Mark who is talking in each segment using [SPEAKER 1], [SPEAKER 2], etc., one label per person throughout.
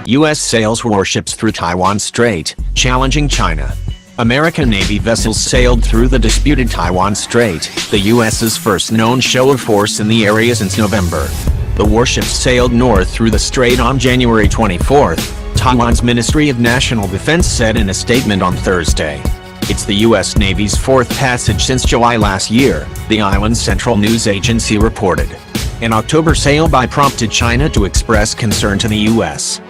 [SPEAKER 1] U.S. sails warships through Taiwan Strait, challenging China. American Navy vessels sailed through the disputed Taiwan Strait, the U.S.'s first known show of force in the area since November. The warships sailed north through the strait on January 24, Taiwan's Ministry of National Defense said in a statement on Thursday. It's the U.S. Navy's fourth passage since July last year, the island's central news agency reported. An October sail-by prompted China to express concern to the U.S.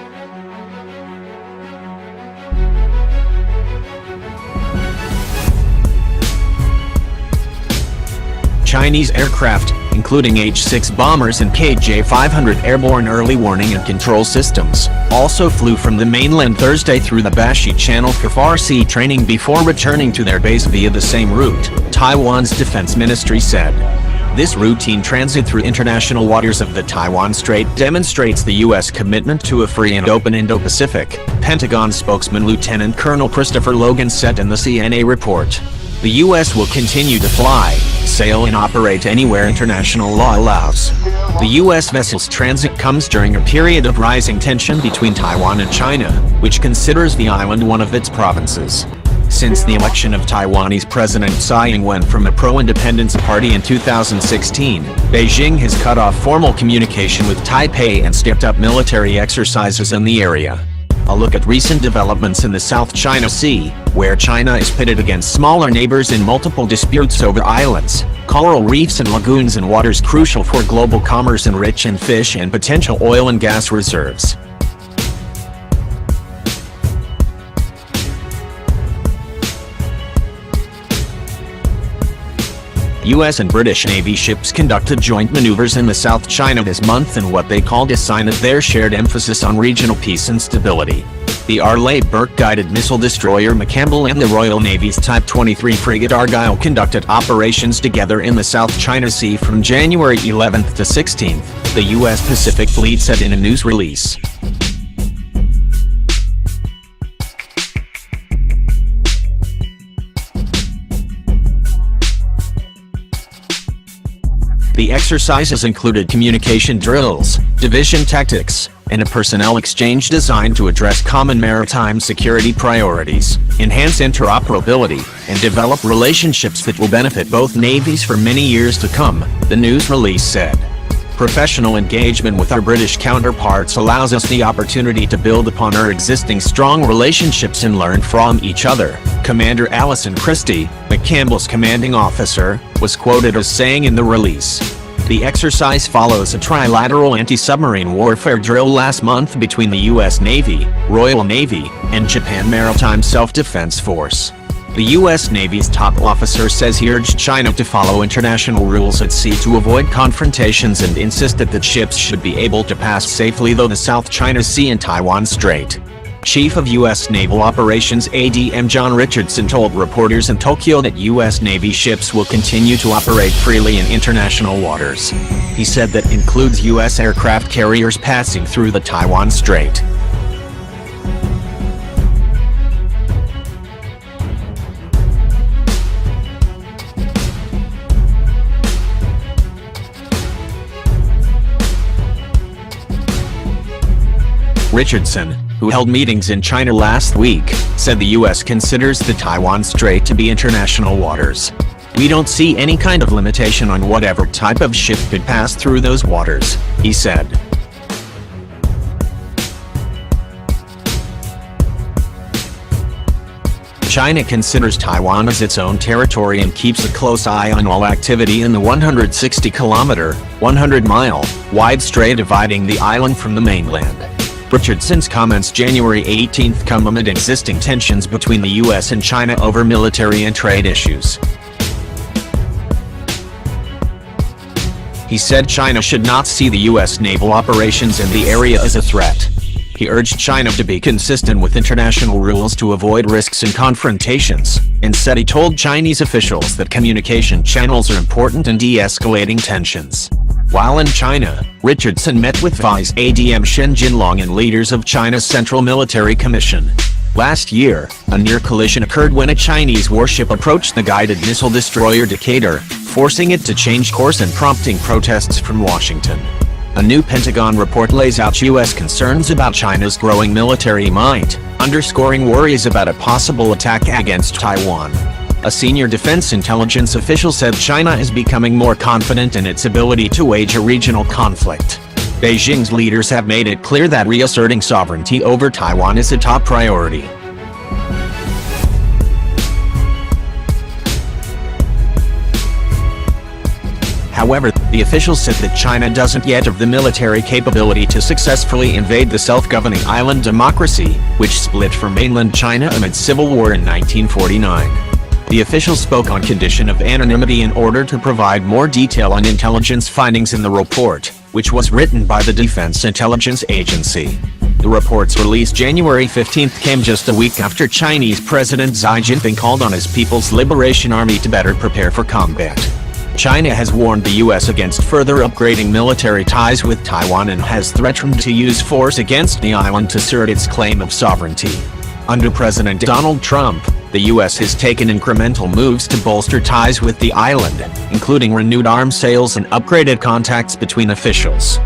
[SPEAKER 1] Chinese aircraft, including H-6 bombers and KJ-500 airborne early warning and control systems, also flew from the mainland Thursday through the Bashi Channel for Far Sea training before returning to their base via the same route, Taiwan's defense ministry said. This routine transit through international waters of the Taiwan Strait demonstrates the U.S. commitment to a free and open Indo-Pacific, Pentagon spokesman Lieutenant Colonel Christopher Logan said in the CNA report. The U.S. will continue to fly, sail and operate anywhere international law allows. The U.S. vessel's transit comes during a period of rising tension between Taiwan and China, which considers the island one of its provinces. Since the election of Taiwanese President Tsai Ing-wen from a pro-independence party in 2016, Beijing has cut off formal communication with Taipei and stepped up military exercises in the area. A look at recent developments in the South China Sea, where China is pitted against smaller neighbors in multiple disputes over islands, coral reefs and lagoons and waters crucial for global commerce and rich in fish and potential oil and gas reserves. U.S. and British Navy ships conducted joint maneuvers in the South China this month in what they called a sign of their shared emphasis on regional peace and stability. The Arleigh Burke-guided missile destroyer McCampbell and the Royal Navy's Type 23 frigate Argyle conducted operations together in the South China Sea from January 11 to 16, the U.S. Pacific Fleet said in a news release. The exercises included communication drills, division tactics, and a personnel exchange designed to address common maritime security priorities, enhance interoperability, and develop relationships that will benefit both navies for many years to come, the news release said. Professional engagement with our British counterparts allows us the opportunity to build upon our existing strong relationships and learn from each other, Commander Alison Christie, McCampbell's commanding officer, was quoted as saying in the release. The exercise follows a trilateral anti-submarine warfare drill last month between the U.S. Navy, Royal Navy, and Japan Maritime Self-Defense Force. The U.S. Navy's top officer says he urged China to follow international rules at sea to avoid confrontations and insisted that ships should be able to pass safely through the South China Sea and Taiwan Strait. Chief of U.S. Naval Operations ADM John Richardson told reporters in Tokyo that U.S. Navy ships will continue to operate freely in international waters. He said that includes U.S. aircraft carriers passing through the Taiwan Strait. Richardson, who held meetings in China last week, said the U.S. considers the Taiwan Strait to be international waters. We don't see any kind of limitation on whatever type of ship could pass through those waters, he said. China considers Taiwan as its own territory and keeps a close eye on all activity in the 160-kilometer, 100-mile, wide strait dividing the island from the mainland. Richardson's comments January 18 come amid existing tensions between the U.S. and China over military and trade issues. He said China should not see the U.S. naval operations in the area as a threat. He urged China to be consistent with international rules to avoid risks and confrontations, and said he told Chinese officials that communication channels are important in de-escalating tensions. While in China, Richardson met with Vice ADM Shen Jinlong and leaders of China's Central Military Commission. Last year, a near collision occurred when a Chinese warship approached the guided missile destroyer Decatur, forcing it to change course and prompting protests from Washington. A new Pentagon report lays out U.S. concerns about China's growing military might, underscoring worries about a possible attack against Taiwan. A senior defense intelligence official said China is becoming more confident in its ability to wage a regional conflict. Beijing's leaders have made it clear that reasserting sovereignty over Taiwan is a top priority. However, the officials said that China doesn't yet have the military capability to successfully invade the self-governing island democracy, which split from mainland China amid civil war in 1949. The official spoke on condition of anonymity in order to provide more detail on intelligence findings in the report, which was written by the Defense Intelligence Agency. The reports released January 15 came just a week after Chinese President Xi Jinping called on his People's Liberation Army to better prepare for combat. China has warned the U.S. against further upgrading military ties with Taiwan and has threatened to use force against the island to assert its claim of sovereignty. Under President Donald Trump, the U.S. has taken incremental moves to bolster ties with the island, including renewed arms sales and upgraded contacts between officials.